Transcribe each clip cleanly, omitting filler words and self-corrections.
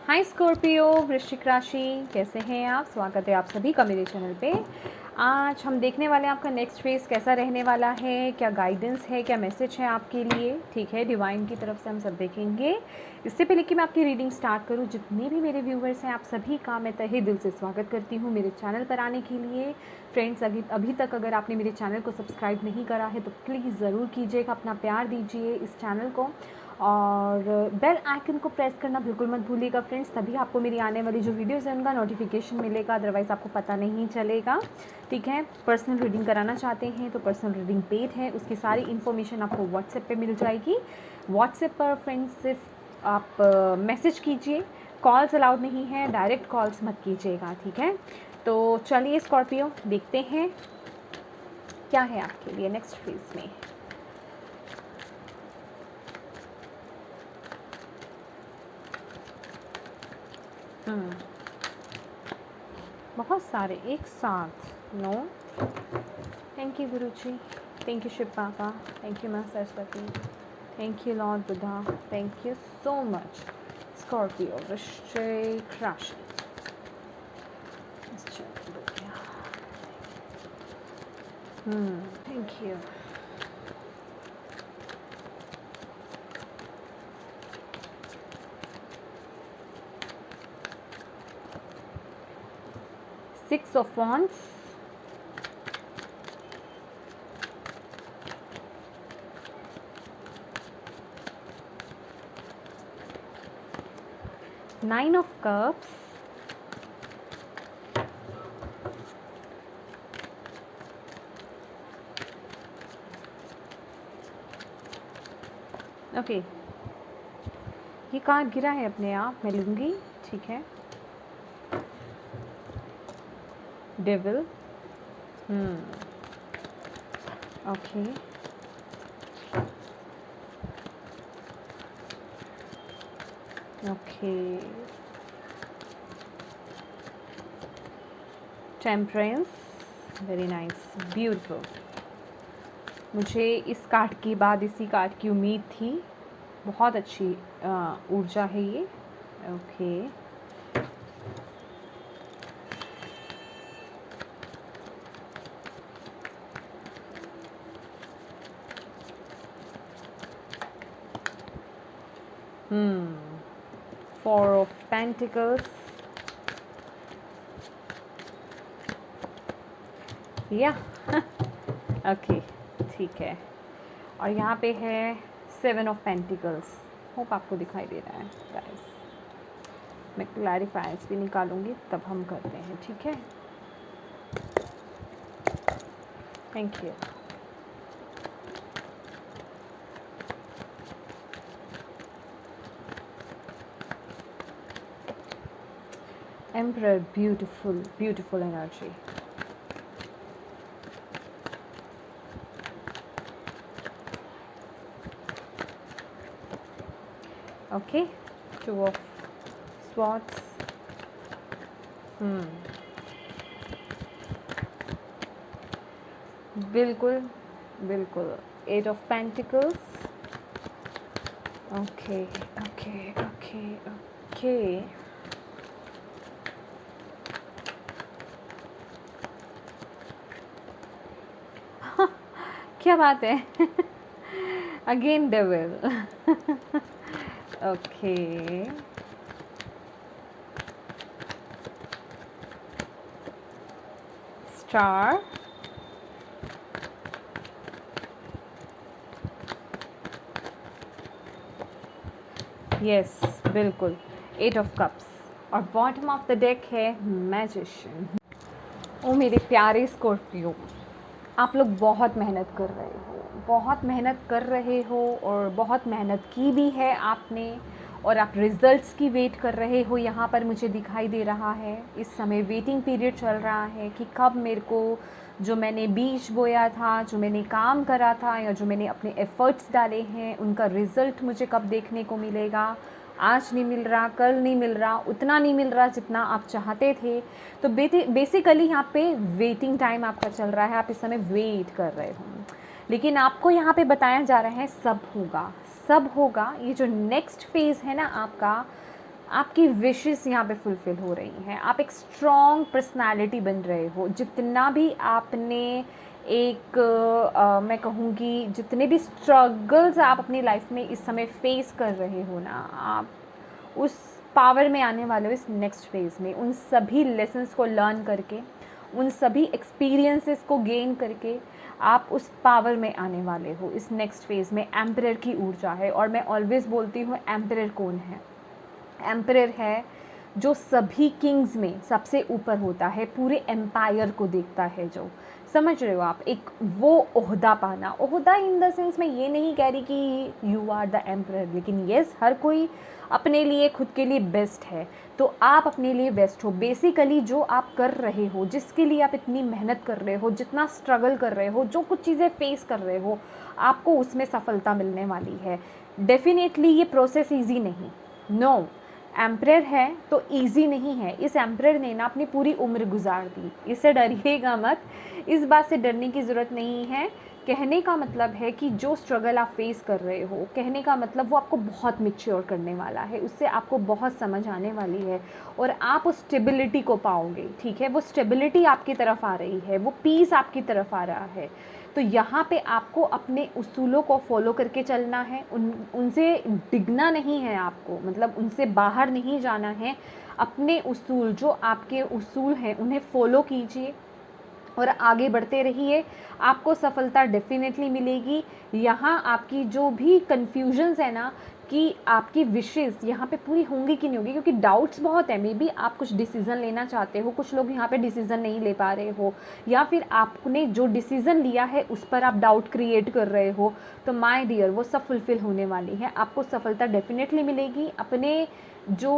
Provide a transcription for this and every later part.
हाय Scorpio वृश्चिक राशि, कैसे हैं आप। स्वागत है आप सभी का मेरे चैनल पे। आज हम देखने वाले हैं आपका नेक्स्ट फेज़ कैसा रहने वाला है, क्या गाइडेंस है, क्या मैसेज है आपके लिए। ठीक है, डिवाइन की तरफ से हम सब देखेंगे। इससे पहले कि मैं आपकी रीडिंग स्टार्ट करूं, जितने भी मेरे व्यूवर्स हैं आप सभी का मैं तहे दिल से स्वागत करती हूं मेरे चैनल पर आने के लिए। फ्रेंड्स, अभी तक अगर आपने मेरे चैनल को सब्सक्राइब नहीं करा है तो प्लीज़ ज़रूर कीजिएगा, अपना प्यार दीजिए इस चैनल को और बेल आइकन को प्रेस करना बिल्कुल मत भूलिएगा फ्रेंड्स, तभी आपको मेरी आने वाली जो वीडियोज़ हैं उनका नोटिफिकेशन मिलेगा, अदरवाइज़ आपको पता नहीं चलेगा। ठीक है, पर्सनल रीडिंग कराना चाहते हैं तो पर्सनल रीडिंग पेड है, उसकी सारी इन्फॉर्मेशन आपको व्हाट्सएप पे मिल जाएगी। व्हाट्सएप पर फ्रेंड्स सिर्फ आप मैसेज कीजिए, कॉल्स अलाउड नहीं है, डायरेक्ट कॉल्स मत कीजिएगा। ठीक है, तो चलिए स्कॉर्पियो देखते हैं क्या है आपके लिए नेक्स्ट फेज में। बहुत सारे एक साथ। No, thank you Guruji, thank you Shiv पापा, थैंक यू माँ Saraswati, thank you Lord Buddha, thank you so much Scorpio वृश्चिक राशि। Thank you. Six of Wands, Nine of Cups, okay ये कार्ड गिरा है अपने आप, मैं लूँगी। ठीक है, Devil, okay, okay, Temperance, very nice, beautiful. मुझे इस कार्ड के बाद इसी कार्ड की उम्मीद थी, बहुत अच्छी ऊर्जा है ये। ओके, Four of Pentacles, या ओके ठीक है, और यहाँ पे है Seven of Pentacles। होप आपको दिखाई दे रहा है गाइस, मैं क्लैरिफायर्स भी निकालूंगी तब हम करते हैं। ठीक है, thank you. Emperor, beautiful, beautiful energy. Okay, Two of Swords. बिल्कुल बिल्कुल, Eight of Pentacles. Okay, okay, okay, okay. क्या बात है again devil okay, star, yes बिल्कुल, एट ऑफ कप्स, और बॉटम ऑफ द डेक है मैजिशियन। ओ मेरे प्यारे स्कॉर्पियो, आप लोग बहुत मेहनत कर रहे हो, बहुत मेहनत कर रहे हो और बहुत मेहनत की भी है आपने, और आप रिज़ल्ट्स की वेट कर रहे हो। यहाँ पर मुझे दिखाई दे रहा है इस समय वेटिंग पीरियड चल रहा है कि कब मेरे को जो मैंने बीज बोया था, जो मैंने काम करा था, या जो मैंने अपने एफ़र्ट्स डाले हैं उनका रिज़ल्ट मुझे कब देखने को मिलेगा। आज नहीं मिल रहा, कल नहीं मिल रहा, उतना नहीं मिल रहा जितना आप चाहते थे। तो बेसिकली यहाँ पे वेटिंग टाइम आपका चल रहा है, आप इस समय वेट कर रहे हो, लेकिन आपको यहाँ पे बताया जा रहा है सब होगा, सब होगा। ये जो नेक्स्ट फेज़ है ना आपका, आपकी विशेस यहाँ पे फुलफ़िल हो रही हैं, आप एक स्ट्रॉन्ग पर्सनैलिटी बन रहे हो। जितना भी आपने एक मैं कहूँगी जितने भी स्ट्रगल्स आप अपनी लाइफ में इस समय फेस कर रहे हो ना, आप उस पावर में आने वाले हो इस नेक्स्ट फेज़ में। उन सभी लेसन्स को लर्न करके, उन सभी एक्सपीरियंसेस को गेन करके आप उस पावर में आने वाले हो इस नेक्स्ट फेज़ में। एम्परर की ऊर्जा है, और मैं ऑलवेज़ बोलती हूँ एम्परर कौन है? एम्परर है जो सभी किंग्स में सबसे ऊपर होता है, पूरे एम्पायर को देखता है जो, समझ रहे हो आप? एक वो ओहदा पाना, ओहदा इन द सेंस मैं ये नहीं कह रही कि यू आर द एम्परर, लेकिन येस हर कोई अपने लिए खुद के लिए बेस्ट है, तो आप अपने लिए बेस्ट हो। बेसिकली जो आप कर रहे हो, जिसके लिए आप इतनी मेहनत कर रहे हो, जितना स्ट्रगल कर रहे हो, जो कुछ चीज़ें फेस कर रहे हो, आपको उसमें सफलता मिलने वाली है। डेफिनेटली ये प्रोसेस ईजी नहीं, नो। एम्परर है तो इजी नहीं है। इस एम्परर ने ना अपनी पूरी उम्र गुजार दी, इससे डरिएगा मत, इस बात से डरने की ज़रूरत नहीं है। कहने का मतलब है कि जो स्ट्रगल आप फेस कर रहे हो, कहने का मतलब वो आपको बहुत मैच्योर करने वाला है, उससे आपको बहुत समझ आने वाली है, और आप उस स्टेबिलिटी को पाओगे। ठीक है, वो स्टेबिलिटी आपकी तरफ आ रही है, वो पीस आपकी तरफ आ रहा है। तो यहाँ पे आपको अपने उसूलों को फॉलो करके चलना है, उनसे डिगना नहीं है आपको, मतलब उनसे बाहर नहीं जाना है। अपने उसूल, जो आपके उसूल हैं, उन्हें फॉलो कीजिए और आगे बढ़ते रहिए। आपको सफलता डेफिनेटली मिलेगी। यहाँ आपकी जो भी कन्फ्यूजन्स है ना, कि आपकी विशेस यहाँ पे पूरी होंगी कि नहीं होगी, क्योंकि डाउट्स बहुत है। मे बी आप कुछ डिसीज़न लेना चाहते हो, कुछ लोग यहाँ पे डिसीज़न नहीं ले पा रहे हो, या फिर आपने जो डिसीज़न लिया है उस पर आप डाउट क्रिएट कर रहे हो, तो माय डियर वो सब फुलफ़िल होने वाली है। आपको सफलता डेफिनेटली मिलेगी। अपने जो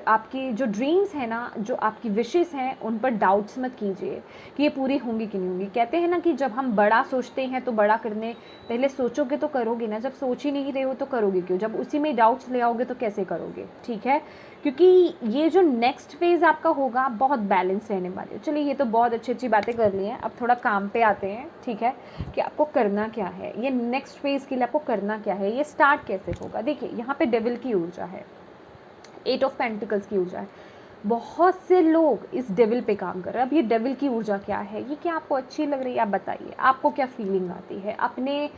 आपकी जो ड्रीम्स हैं ना, जो आपकी विशेस हैं, उन पर डाउट्स मत कीजिए कि ये पूरी होंगी कि नहीं होंगी। कहते हैं ना कि जब हम बड़ा सोचते हैं तो बड़ा करने पहले सोचोगे तो करोगे ना, जब सोच ही नहीं रहे हो तो करोगे क्यों? जब उसी में डाउट्स ले आओगे तो कैसे करोगे? ठीक है, क्योंकि ये जो नेक्स्ट फेज़ आपका होगा बहुत बैलेंस रहने वाले हो। चलिए, ये तो बहुत अच्छी अच्छी बातें कर ली हैं, अब थोड़ा काम पे आते हैं। ठीक है, कि आपको करना क्या है, ये नेक्स्ट फेज़ के लिए आपको करना क्या है, ये स्टार्ट कैसे होगा। देखिए, यहाँ पे डेविल की ऊर्जा है, 8 ऑफ पेंटिकल्स की ऊर्जा है। बहुत से लोग इस डेविल पे काम कर रहे हैं। अब ये डेविल की ऊर्जा क्या है, ये क्या आपको अच्छी लग रही है? आप बताइए, आपको क्या फीलिंग आती है? अपने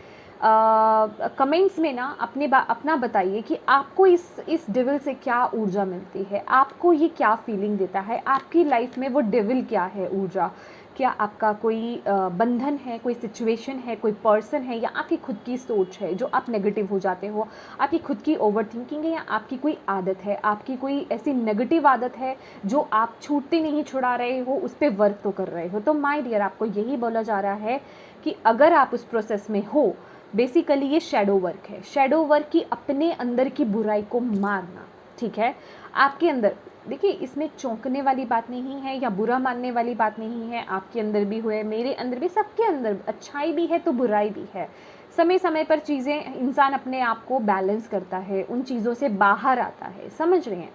कमेंट्स में ना अपना बताइए कि आपको इस डेविल से क्या ऊर्जा मिलती है, आपको ये क्या फीलिंग देता है, आपकी लाइफ में वो डेविल क्या है ऊर्जा। क्या आपका कोई बंधन है, कोई सिचुएशन है, कोई पर्सन है, या आपकी खुद की सोच है जो आप नेगेटिव हो जाते हो, आपकी खुद की ओवर थिंकिंग है, या आपकी कोई आदत है, आपकी कोई ऐसी नेगेटिव आदत है जो आप छूटते नहीं छुड़ा रहे हो, उस पर वर्क तो कर रहे हो। तो माय डियर, आपको यही बोला जा रहा है कि अगर आप उस प्रोसेस में हो, बेसिकली ये शैडो वर्क है। शैडो वर्क की अपने अंदर की बुराई को मारना। ठीक है, आपके अंदर, देखिए इसमें चौंकने वाली बात नहीं है या बुरा मानने वाली बात नहीं है। आपके अंदर भी हुए, मेरे अंदर भी, सबके अंदर अच्छाई भी है तो बुराई भी है। समय समय पर चीज़ें, इंसान अपने आप को बैलेंस करता है, उन चीज़ों से बाहर आता है, समझ रहे हैं?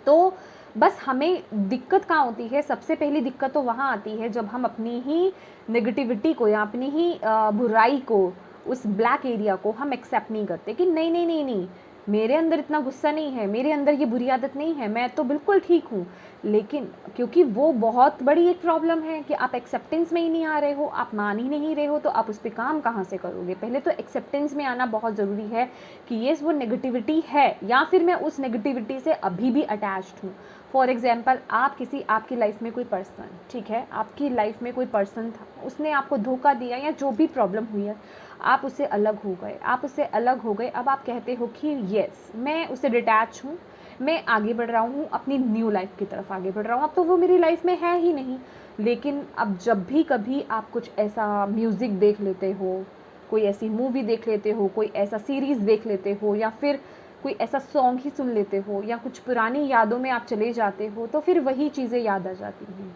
तो बस हमें दिक्कत कहाँ होती है, सबसे पहली दिक्कत तो वहाँ आती है जब हम अपनी ही नेगेटिविटी को या अपनी ही बुराई को, उस ब्लैक एरिया को हम एक्सेप्ट नहीं करते कि नहीं नहीं नहीं नहीं, मेरे अंदर इतना गुस्सा नहीं है, मेरे अंदर ये बुरी आदत नहीं है, मैं तो बिल्कुल ठीक हूँ। लेकिन क्योंकि वो बहुत बड़ी एक प्रॉब्लम है कि आप एक्सेप्टेंस में ही नहीं आ रहे हो, आप मान ही नहीं रहे हो, तो आप उस पर काम कहाँ से करोगे? पहले तो एक्सेप्टेंस में आना बहुत ज़रूरी है कि ये वो नेगेटिविटी है, या फिर मैं उस नेगेटिविटी से अभी भी अटैच्ड हूँ। फॉर एग्जाम्पल, आपकी लाइफ में कोई पर्सन, ठीक है, आपकी लाइफ में कोई पर्सन था, उसने आपको धोखा दिया या जो भी प्रॉब्लम हुई है, आप उससे अलग हो गए, अब आप कहते हो कि येस मैं उससे डिटैच हूँ, मैं आगे बढ़ रहा हूँ, अपनी न्यू लाइफ की तरफ आगे बढ़ रहा हूँ, अब तो वो मेरी लाइफ में है ही नहीं। लेकिन अब जब भी कभी आप कुछ ऐसा म्यूज़िक देख लेते हो, कोई ऐसी मूवी देख लेते हो, कोई ऐसा सीरीज़ देख लेते हो, या फिर कोई ऐसा सॉन्ग ही सुन लेते हो, या कुछ पुरानी यादों में आप चले जाते हो, तो फिर वही चीज़ें याद आ जाती हैं,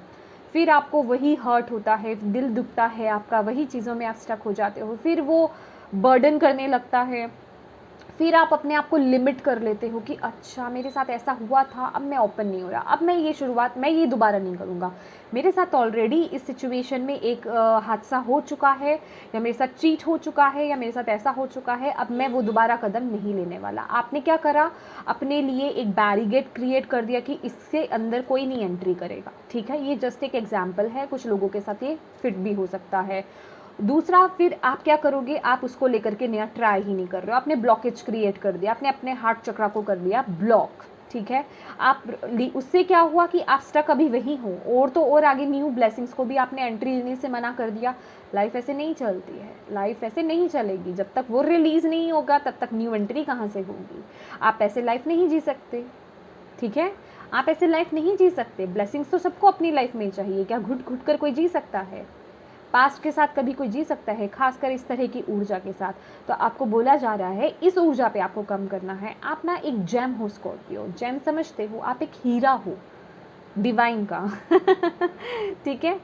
फिर आपको वही हर्ट होता है, दिल दुखता है आपका, वही चीज़ों में आप स्टक हो जाते हो, फिर वो बर्डन करने लगता है, फिर आप अपने आप को लिमिट कर लेते हो कि अच्छा मेरे साथ ऐसा हुआ था, अब मैं ओपन नहीं हो रहा, अब मैं ये दोबारा नहीं करूँगा। मेरे साथ ऑलरेडी इस सिचुएशन में एक हादसा हो चुका है, या मेरे साथ चीट हो चुका है, या मेरे साथ ऐसा हो चुका है, अब मैं वो दोबारा कदम नहीं लेने वाला। आपने क्या करा, अपने लिए एक बैरिकेड क्रिएट कर दिया कि इससे अंदर कोई नहीं एंट्री करेगा। ठीक है, ये जस्ट एक एग्जाम्पल है, कुछ लोगों के साथ ये फिट भी हो सकता है। दूसरा, फिर आप क्या करोगे, आप उसको लेकर के नया ट्राई ही नहीं कर रहे हो, आपने ब्लॉकेज क्रिएट कर दिया, आपने अपने हार्ट चक्रा को कर दिया ब्लॉक। ठीक है, आप उससे क्या हुआ कि आप स्टक अभी वहीं हो, और तो और आगे न्यू ब्लेसिंग्स को भी आपने एंट्री लेने से मना कर दिया। लाइफ ऐसे नहीं चलती है, लाइफ ऐसे नहीं चलेगी। जब तक वो रिलीज़ नहीं होगा तब तक न्यू एंट्री कहाँ से होगी। आप ऐसे लाइफ नहीं जी सकते। ठीक है, आप ऐसे लाइफ नहीं जी सकते। ब्लेसिंग्स तो सबको अपनी लाइफ में चाहिए, क्या घुट घुट कर कोई जी सकता है? पास्ट के साथ कभी कोई जी सकता है, खासकर इस तरह की ऊर्जा के साथ। तो आपको बोला जा रहा है इस ऊर्जा पे आपको कम करना है। आप ना एक जेम हो स्कॉर्पियो, जेम समझते हो, आप एक हीरा हो डिवाइन का। ठीक है,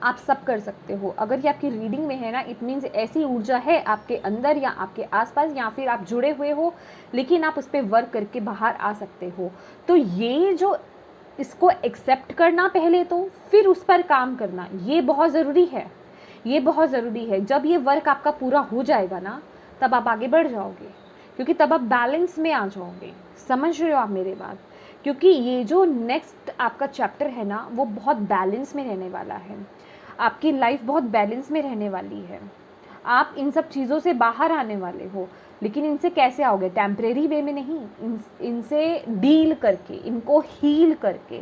आप सब कर सकते हो। अगर ये आपकी रीडिंग में है ना, इट मीन्स ऐसी ऊर्जा है आपके अंदर या आपके आसपास, या फिर आप जुड़े हुए हो लेकिन आप उस पर वर्क करके बाहर आ सकते हो। तो ये जो इसको एक्सेप्ट करना पहले, तो फिर उस पर काम करना, ये बहुत ज़रूरी है। ये बहुत ज़रूरी है। जब ये वर्क आपका पूरा हो जाएगा ना, तब आप आगे बढ़ जाओगे, क्योंकि तब आप बैलेंस में आ जाओगे। समझ रहे हो आप मेरे बात? क्योंकि ये जो नेक्स्ट आपका चैप्टर है ना, वो बहुत बैलेंस में रहने वाला है। आपकी लाइफ बहुत बैलेंस में रहने वाली है। आप इन सब चीज़ों से बाहर आने वाले हो, लेकिन इनसे कैसे आओगे? टेम्परेरी वे में नहीं, इनसे डील करके, इनको हील करके,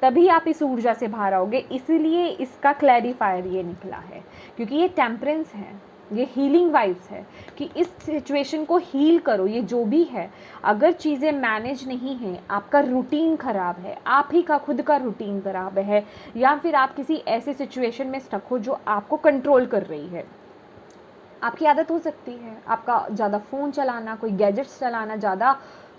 तभी आप इस ऊर्जा से बाहर आओगे। इसीलिए इसका क्लैरिफायर ये निकला है, क्योंकि ये टेम्परेंस है, ये हीलिंग वाइब्स है कि इस सिचुएशन को हील करो। ये जो भी है, अगर चीज़ें मैनेज नहीं हैं, आपका रूटीन ख़राब है, आप ही का खुद का रूटीन ख़राब है, या फिर आप किसी ऐसे सिचुएशन में स्टक हो जो आपको कंट्रोल कर रही है। आपकी आदत हो सकती है आपका ज़्यादा फ़ोन चलाना, कोई गैजेट्स चलाना, ज़्यादा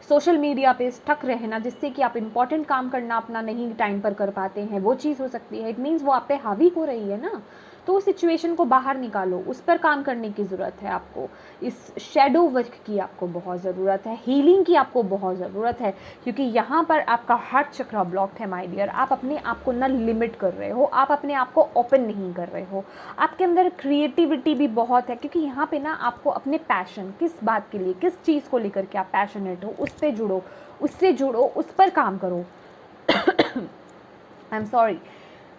सोशल मीडिया पे स्टक रहना, जिससे कि आप इंपॉर्टेंट काम करना अपना नहीं टाइम पर कर पाते हैं, वो चीज़ हो सकती है। इट मीन्स वो आप पे हावी हो रही है ना, तो उस सिचुएशन को बाहर निकालो, उस पर काम करने की ज़रूरत है आपको। इस शैडो वर्क की आपको बहुत ज़रूरत है, हीलिंग की आपको बहुत ज़रूरत है, क्योंकि यहाँ पर आपका हार्ट चक्रा ब्लॉक है माय डियर। आप अपने आप को ना लिमिट कर रहे हो, आप अपने आप को ओपन नहीं कर रहे हो। आपके अंदर क्रिएटिविटी भी बहुत है, क्योंकि यहाँ पे ना आपको अपने पैशन, किस बात के लिए, किस चीज़ को लेकर के आप पैशनेट हो, उस पर जुड़ो, उससे जुड़ो, उस पर काम करो। आई एम सॉरी,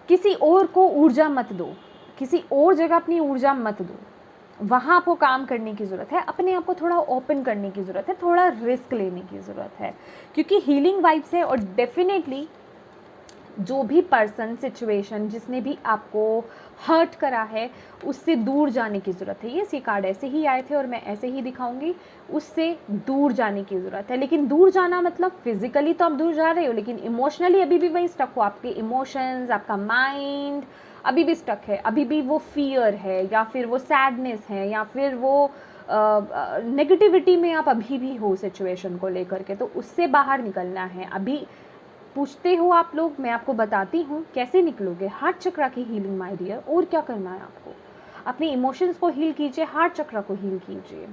किसी और को ऊर्जा मत दो, किसी और जगह अपनी ऊर्जा मत दो। वहाँ आपको काम करने की ज़रूरत है, अपने आप को थोड़ा ओपन करने की ज़रूरत है, थोड़ा रिस्क लेने की ज़रूरत है, क्योंकि हीलिंग वाइब्स है। और डेफिनेटली जो भी पर्सन, सिचुएशन, जिसने भी आपको हर्ट करा है, उससे दूर जाने की ज़रूरत है। ये कार्ड ऐसे ही आए थे और मैं ऐसे ही दिखाऊंगी। उससे दूर जाने की ज़रूरत है, लेकिन दूर जाना मतलब फिजिकली तो आप दूर जा रहे हो, लेकिन इमोशनली अभी भी वहीं स्टक हो। आपके इमोशंस, आपका माइंड अभी भी स्टक है, अभी भी वो फियर है, या फिर वो सैडनेस है, या फिर वो नेगेटिविटी में आप अभी भी हो सिचुएशन को लेकर के। तो उससे बाहर निकलना है। अभी पूछते हो आप लोग, मैं आपको बताती हूँ कैसे निकलोगे। हार्ट चक्रा की हीलिंग माय डियर, और क्या करना है आपको? अपने इमोशंस को हील कीजिए, हार्ट चक्रा को हील कीजिए।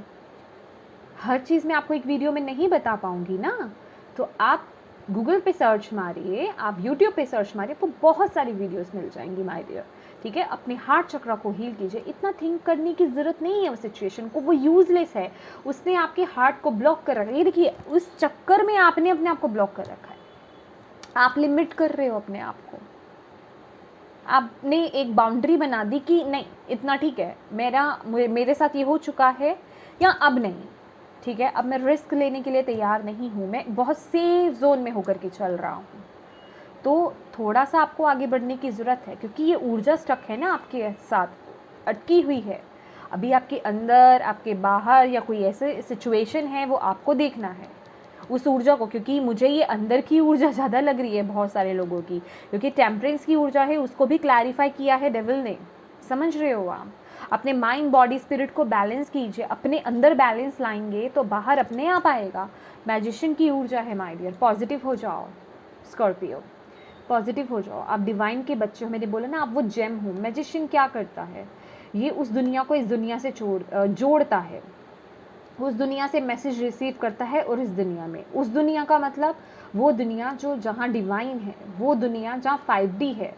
हर चीज़ मैं आपको एक वीडियो में नहीं बता पाऊँगी ना, तो आप गूगल पे सर्च मारिए, आप यूट्यूब पे सर्च मारिए, आपको बहुत सारी वीडियोस मिल जाएंगी माय डियर। ठीक है, अपने हार्ट चक्रा को हील कीजिए। इतना थिंक करने की ज़रूरत नहीं है उस सिचुएशन को, वो यूजलेस है। उसने आपके हार्ट को ब्लॉक कर रखा है। ये देखिए, उस चक्कर में आपने अपने आप को ब्लॉक कर रखा है। आप लिमिट कर रहे हो अपने आप को। आपने एक बाउंड्री बना दी कि नहीं, इतना ठीक है, मेरे साथ ये हो चुका है, या अब नहीं, ठीक है, अब मैं रिस्क लेने के लिए तैयार नहीं हूँ, मैं बहुत सेफ जोन में होकर के चल रहा हूँ। तो थोड़ा सा आपको आगे बढ़ने की ज़रूरत है, क्योंकि ये ऊर्जा स्टक है ना आपके साथ, अटकी हुई है। अभी आपके अंदर, आपके बाहर, या कोई ऐसे सिचुएशन है, वो आपको देखना है उस ऊर्जा को। क्योंकि मुझे ये अंदर की ऊर्जा ज़्यादा लग रही है बहुत सारे लोगों की, क्योंकि टेम्परेंस की ऊर्जा है, उसको भी क्लैरिफाई किया है डेविल ने। समझ रहे हो आप? अपने माइंड, बॉडी, स्पिरिट को बैलेंस कीजिए। अपने अंदर बैलेंस लाएंगे तो बाहर अपने आप आएगा। मैजिशियन की ऊर्जा है माय डियर। पॉजिटिव हो जाओ स्कॉर्पियो, पॉजिटिव हो जाओ। आप डिवाइन के बच्चे हो, मैंने बोला ना, आप वो जेम हो। मैजिशियन क्या करता है? ये उस दुनिया को इस दुनिया से जोड़ता है। उस दुनिया से मैसेज रिसीव करता है, और इस दुनिया में, उस दुनिया का मतलब वो दुनिया जो जहाँ डिवाइन है, वो दुनिया जहाँ 5D है,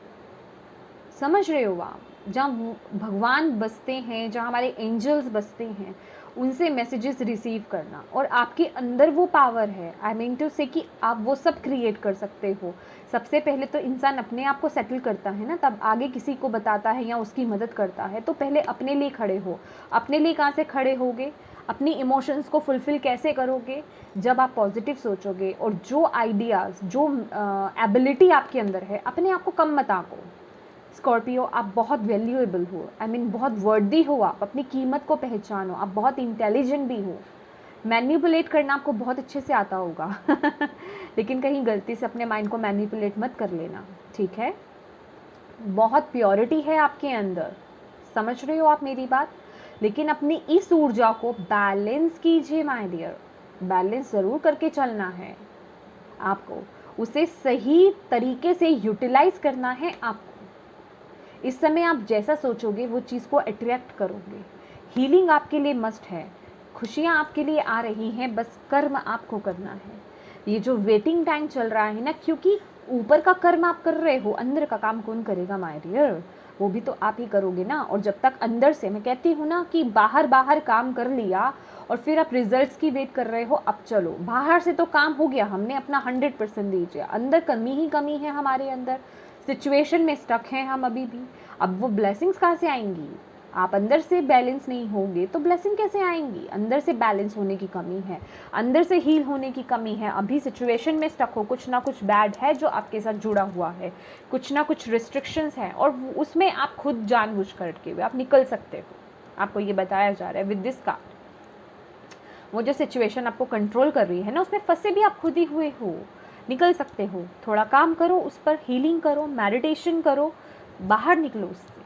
समझ रहे हो आप, जहाँ भगवान बसते हैं, जहाँ हमारे एंजल्स बसते हैं, उनसे मैसेजेस रिसीव करना। और आपके अंदर वो पावर है, आई मीन टू से कि आप वो सब क्रिएट कर सकते हो। सबसे पहले तो इंसान अपने आप को सेटल करता है ना, तब आगे किसी को बताता है या उसकी मदद करता है। तो पहले अपने लिए खड़े हो। अपने लिए कहाँ से खड़े होगे, अपनी इमोशंस को फुलफ़िल कैसे करोगे, जब आप पॉजिटिव सोचोगे और जो आइडियाज़, जो एबिलिटी आपके अंदर है, अपने आप को कम मत आंको। स्कॉर्पियो, आप बहुत वैल्यूएबल हो, आई मीन बहुत वर्दी हो, आप अपनी कीमत को पहचानो, आप बहुत इंटेलिजेंट भी हो। मैनिपुलेट करना आपको बहुत अच्छे से आता होगा लेकिन कहीं गलती से अपने माइंड को मैनिपुलेट मत कर लेना, ठीक है। बहुत प्योरिटी है आपके अंदर, समझ रहे हो आप मेरी बात। लेकिन अपनी इस ऊर्जा को बैलेंस कीजिए माय डियर, बैलेंस ज़रूर करके चलना है आपको, उसे सही तरीके से यूटिलाइज करना है आपको। इस समय आप जैसा सोचोगे वो चीज़ को अट्रैक्ट करोगे। हीलिंग आपके लिए मस्ट है, खुशियाँ आपके लिए आ रही हैं, बस कर्म आपको करना है। ये जो वेटिंग टाइम चल रहा है ना, क्योंकि ऊपर का कर्म आप कर रहे हो, अंदर का काम कौन करेगा माय डियर, वो भी तो आप ही करोगे ना। और जब तक अंदर से, मैं कहती हूँ ना कि बाहर बाहर काम कर लिया और फिर आप रिजल्ट्स की वेट कर रहे हो, अब चलो बाहर से तो काम हो गया, हमने अपना 100% दीजिए, अंदर कमी ही कमी है हमारे अंदर, सिचुएशन में स्टक हैं हम अभी भी। अब वो ब्लेसिंग्स कहाँ से आएंगी, आप अंदर से बैलेंस नहीं होंगे तो ब्लेसिंग कैसे आएंगी। अंदर से बैलेंस होने की कमी है, अंदर से हील होने की कमी है। अभी सिचुएशन में स्टक हो, कुछ ना कुछ बैड है जो आपके साथ जुड़ा हुआ है, कुछ ना कुछ रिस्ट्रिक्शंस हैं, और उसमें आप खुद जानबूझ करके हुए आप निकल सकते हो। आपको ये बताया जा रहा है विद दिस का, वो जो सिचुएशन आपको कंट्रोल कर रही है ना, उसमें फंसे भी आप खुद ही हुए हो, निकल सकते हो। थोड़ा काम करो उस पर, हीलिंग करो, मेडिटेशन करो, बाहर निकलो उससे,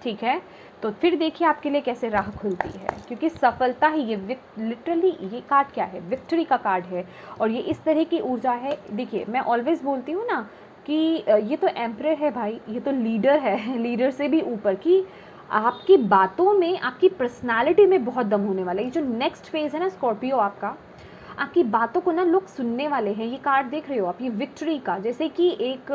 ठीक है। तो फिर देखिए आपके लिए कैसे राह खुलती है, क्योंकि सफलता ही, ये लिटरली ये कार्ड क्या है, विक्ट्री का कार्ड है, और ये इस तरह की ऊर्जा है। देखिए मैं ऑलवेज बोलती हूँ ना कि ये तो एम्परर है भाई, ये तो लीडर है लीडर से भी ऊपर की। आपकी बातों में, आपकी पर्सनालिटी में बहुत दम होने वाला है। ये जो नेक्स्ट फेज़ है ना स्कॉर्पियो आपका, आपकी बातों को ना लोग सुनने वाले हैं। ये कार्ड देख रहे हो आप, ये विक्ट्री का, जैसे कि एक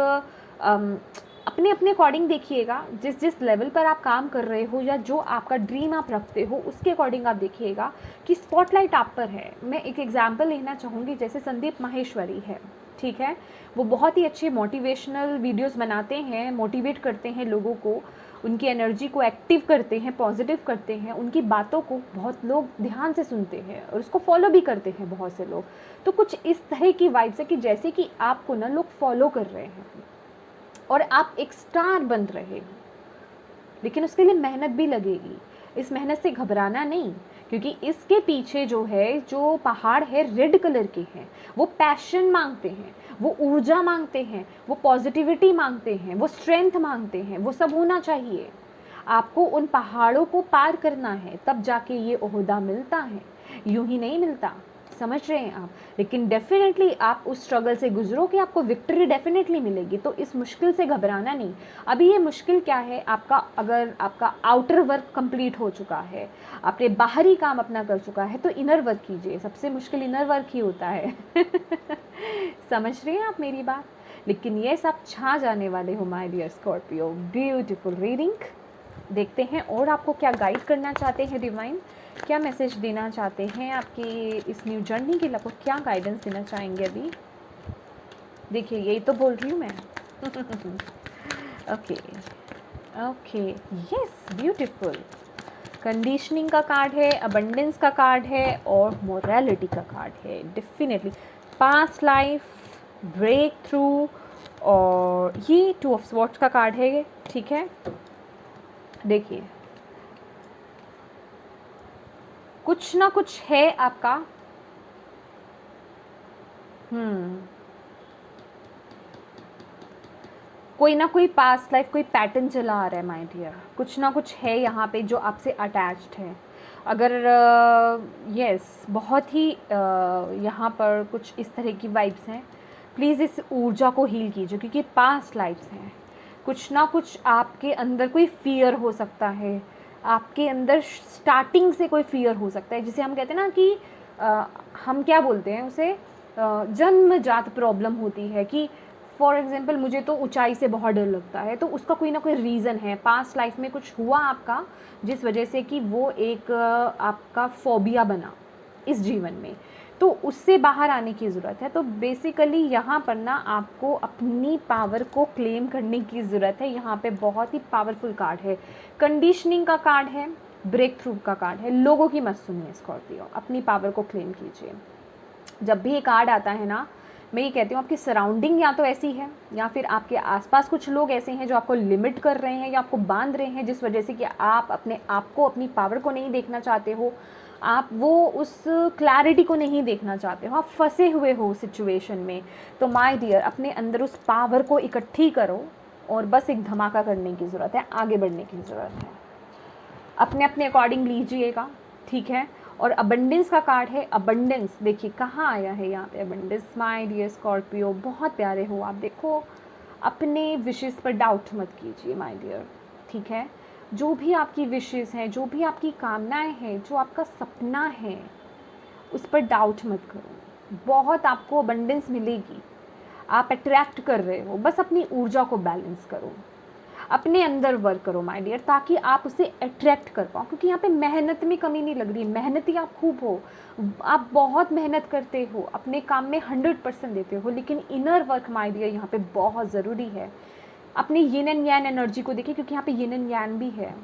अपने अपने अकॉर्डिंग देखिएगा, जिस जिस लेवल पर आप काम कर रहे हो या जो आपका ड्रीम आप रखते हो, उसके अकॉर्डिंग आप देखिएगा कि स्पॉटलाइट आप पर है। मैं एक एग्जांपल लेना चाहूँगी, जैसे संदीप माहेश्वरी है, ठीक है, वो बहुत ही अच्छे मोटिवेशनल वीडियोस बनाते हैं, मोटिवेट करते हैं लोगों को, उनकी एनर्जी को एक्टिव करते हैं, पॉजिटिव करते हैं, उनकी बातों को बहुत लोग ध्यान से सुनते हैं और उसको फॉलो भी करते हैं बहुत से लोग। तो कुछ इस तरह की वाइब्स है कि जैसे कि आपको ना लोग फॉलो कर रहे हैं और आप एक स्टार बन रहे हो, लेकिन उसके लिए मेहनत भी लगेगी। इस मेहनत से घबराना नहीं, क्योंकि इसके पीछे जो है, जो पहाड़ है, रेड कलर के हैं। वो पैशन मांगते हैं, वो ऊर्जा मांगते हैं, वो पॉजिटिविटी मांगते हैं, वो स्ट्रेंथ मांगते हैं, वो सब होना चाहिए। आपको उन पहाड़ों को पार करना है, तब जाके ये ओहदा मिलता है, यूं ही नहीं मिलता, समझ रहे हैं आप। लेकिन डेफिनेटली आप उस स्ट्रगल से गुजरोगे, आपको विक्ट्री डेफिनेटली मिलेगी। तो इस मुश्किल से घबराना नहीं। अभी ये मुश्किल क्या है आपका, अगर आपका आउटर वर्क कंप्लीट हो चुका है, आपने बाहरी काम अपना कर चुका है, तो इनर वर्क कीजिए। सबसे मुश्किल इनर वर्क ही होता है समझ रहे हैं आप मेरी बात। लेकिन ये सब छा जाने वाले हो my dear Scorpio. Beautiful reading. देखते हैं और आपको क्या गाइड करना चाहते हैं डिवाइन, क्या मैसेज देना चाहते हैं आपकी इस न्यू जर्नी के लिए, आपको क्या गाइडेंस देना चाहेंगे अभी। देखिए यही तो बोल रही हूँ मैं okay okay, yes, beautiful. Conditioning का कार्ड है, अबंडेंस का कार्ड है, और मोरालिटी का कार्ड है। Definitely past life, breakthrough, और ये 2 ऑफ स्वॉर्ड्स का कार्ड है, ठीक है। देखिए कुछ ना कुछ है आपका, कोई ना कोई पास्ट लाइफ, कोई पैटर्न चला आ रहा है माय डियर। कुछ ना कुछ है यहाँ पे जो आपसे अटैच्ड है। अगर यस, बहुत ही यहाँ पर कुछ इस तरह की वाइब्स हैं। प्लीज़ इस ऊर्जा को हील कीजिए, क्योंकि पास्ट लाइफ्स हैं। कुछ ना कुछ आपके अंदर कोई फियर हो सकता है, आपके अंदर स्टार्टिंग से कोई फियर हो सकता है, जिसे हम कहते हैं ना कि हम क्या बोलते हैं उसे, जन्मजात प्रॉब्लम होती है कि फॉर एग्जांपल मुझे तो ऊंचाई से बहुत डर लगता है, तो उसका कोई ना कोई रीज़न है, पास्ट लाइफ में कुछ हुआ आपका जिस वजह से कि वो एक आपका फोबिया बना इस जीवन में, तो उससे बाहर आने की ज़रूरत है। तो बेसिकली यहाँ पर ना आपको अपनी पावर को क्लेम करने की ज़रूरत है। यहाँ पे बहुत ही पावरफुल कार्ड है, कंडीशनिंग का कार्ड है, ब्रेक थ्रू का कार्ड है। लोगों की मत सुनिए स्कॉर्पियो, अपनी पावर को क्लेम कीजिए। जब भी ये कार्ड आता है ना, मैं ये कहती हूँ आपकी सराउंडिंग या तो ऐसी है या फिर आपके आसपास कुछ लोग ऐसे हैं जो आपको लिमिट कर रहे हैं या आपको बांध रहे हैं, जिस वजह से कि आप अपने आप को, अपनी पावर को नहीं देखना चाहते हो, आप वो उस क्लैरिटी को नहीं देखना चाहते हो, आप फंसे हुए हो सिचुएशन में। तो माय डियर, अपने अंदर उस पावर को इकट्ठी करो और बस एक धमाका करने की ज़रूरत है, आगे बढ़ने की ज़रूरत है। अपने अपने अकॉर्डिंग लीजिएगा, ठीक है। और अबंडेंस का कार्ड है, अबंडेंस देखिए कहाँ आया है यहाँ पे, अबंडेंस। माय डियर स्कॉर्पियो, बहुत प्यारे हो आप। देखो, अपने विशेस पर डाउट मत कीजिए माय डियर, ठीक है। जो भी आपकी विशेस हैं, जो भी आपकी कामनाएं हैं, जो आपका सपना है, उस पर डाउट मत करो, बहुत आपको अबंडेंस मिलेगी। आप अट्रैक्ट कर रहे हो, बस अपनी ऊर्जा को बैलेंस करो, अपने अंदर वर्क करो माय डियर, ताकि आप उसे अट्रैक्ट कर पाओ। क्योंकि यहाँ पे मेहनत में कमी नहीं लग रही, मेहनती आप खूब हो, आप बहुत मेहनत करते हो, अपने काम में 100% देते हो, लेकिन इनर वर्क माय डियर यहाँ पे बहुत ज़रूरी है। अपनी यिन एंड यान एनर्जी को देखिए, क्योंकि यहाँ पे यिन एंड यान भी है,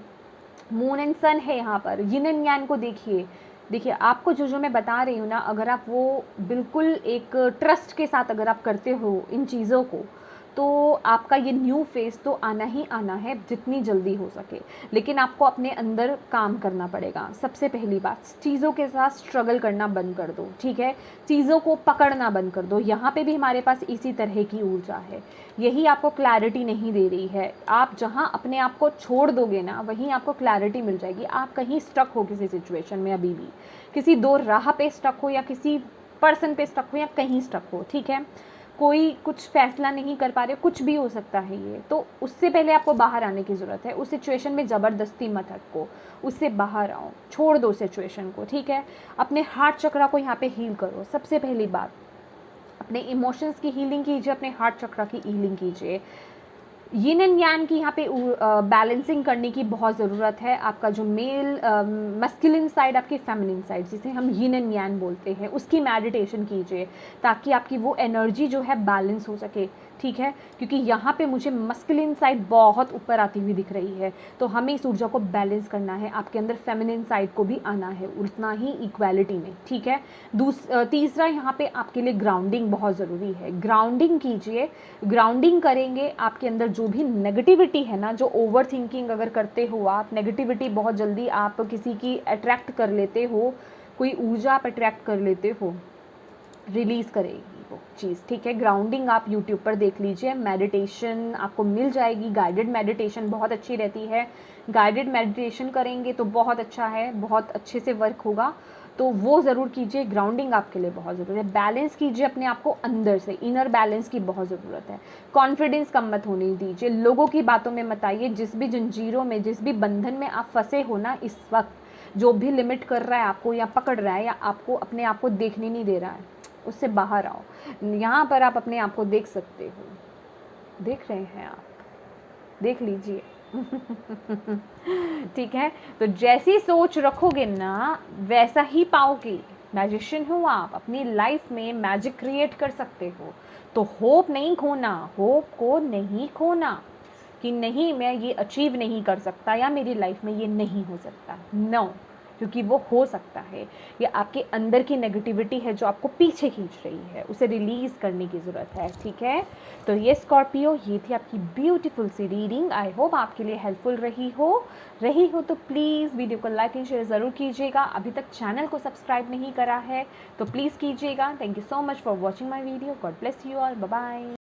मून एंड सन है यहाँ पर। यिन एंड यान को देखिए, देखिए आपको जो मैं बता रही हूँ ना, अगर आप वो बिल्कुल एक ट्रस्ट के साथ अगर आप करते हो इन चीज़ों को, तो आपका ये न्यू फेज़ तो आना ही आना है, जितनी जल्दी हो सके। लेकिन आपको अपने अंदर काम करना पड़ेगा। सबसे पहली बात, चीज़ों के साथ स्ट्रगल करना बंद कर दो, ठीक है। चीज़ों को पकड़ना बंद कर दो। यहाँ पे भी हमारे पास इसी तरह की ऊर्जा है, यही आपको क्लैरिटी नहीं दे रही है। आप जहाँ अपने आप को छोड़ दोगे ना, वहीं आपको क्लैरिटी मिल जाएगी। आप कहीं स्टक हो किसी सिचुएशन में, अभी भी किसी दो राह पे स्टक हो, या किसी पर्सन पे स्टक हो, या कहीं स्टक हो, ठीक है। कोई कुछ फैसला नहीं कर पा रहे, कुछ भी हो सकता है ये, तो उससे पहले आपको बाहर आने की ज़रूरत है। उस सिचुएशन में ज़बरदस्ती मत अटको, उससे बाहर आओ, छोड़ दो सिचुएशन को, ठीक है। अपने हार्ट चक्रा को यहाँ पे हील करो। सबसे पहली बात, अपने इमोशंस की हीलिंग कीजिए, अपने हार्ट चक्रा की हीलिंग कीजिए। यिन एंड यान की यहाँ पे बैलेंसिंग करने की बहुत ज़रूरत है। आपका जो मेल मस्कुलिन साइड, आपकी फेमिनिन साइड, जिसे हम यिन एंड यान बोलते हैं, उसकी मेडिटेशन कीजिए, ताकि आपकी वो एनर्जी जो है बैलेंस हो सके, ठीक है। क्योंकि यहाँ पे मुझे मस्कुलिन साइड बहुत ऊपर आती हुई दिख रही है, तो हमें इस ऊर्जा को बैलेंस करना है। आपके अंदर फेमिनिन साइड को भी आना है, उतना ही इक्वालिटी में, ठीक है। तीसरा, यहाँ पे आपके लिए ग्राउंडिंग बहुत ज़रूरी है। ग्राउंडिंग कीजिए, ग्राउंडिंग करेंगे आपके अंदर जो भी नेगेटिविटी है ना, जो ओवर थिंकिंग अगर करते हो आप, नेगेटिविटी बहुत जल्दी आप किसी की अट्रैक्ट कर लेते हो, कोई ऊर्जा आप अट्रैक्ट कर लेते हो, रिलीज़ करेगी वो चीज़, ठीक है। ग्राउंडिंग आप यूट्यूब पर देख लीजिए, मेडिटेशन आपको मिल जाएगी, गाइडेड मेडिटेशन बहुत अच्छी रहती है। गाइडेड मेडिटेशन करेंगे तो बहुत अच्छा है, बहुत अच्छे से वर्क होगा, तो वो ज़रूर कीजिए। ग्राउंडिंग आपके लिए बहुत ज़रूरी है। बैलेंस कीजिए अपने आप को अंदर से, इनर बैलेंस की बहुत ज़रूरत है। कॉन्फिडेंस कम मत होने दीजिए, लोगों की बातों में मत आइए। जिस भी जंजीरों में, जिस भी बंधन में आप फंसे हो ना इस वक्त, जो भी लिमिट कर रहा है आपको, या पकड़ रहा है, या आपको अपने आप को देखने नहीं दे रहा है, उससे बाहर आओ। यहाँ पर आप अपने आप को देख सकते हो, देख रहे हैं आप, देख लीजिए। ठीक है, तो जैसी सोच रखोगे ना, वैसा ही पाओगे। मैजिशियन हो आप, अपनी लाइफ में मैजिक क्रिएट कर सकते हो। तो होप नहीं खोना, होप को नहीं खोना कि नहीं मैं ये अचीव नहीं कर सकता, या मेरी लाइफ में ये नहीं हो सकता। नो, क्योंकि वो हो सकता है। ये आपके अंदर की नेगेटिविटी है जो आपको पीछे खींच रही है, उसे रिलीज़ करने की ज़रूरत है, ठीक है। तो ये स्कॉर्पियो, ये थी आपकी ब्यूटीफुल सी रीडिंग। आई होप आपके लिए हेल्पफुल रही हो तो प्लीज़ वीडियो को लाइक एंड शेयर ज़रूर कीजिएगा। अभी तक चैनल को सब्सक्राइब नहीं करा है तो प्लीज़ कीजिएगा। Thank you so much for watching my video. God bless you all, bye bye.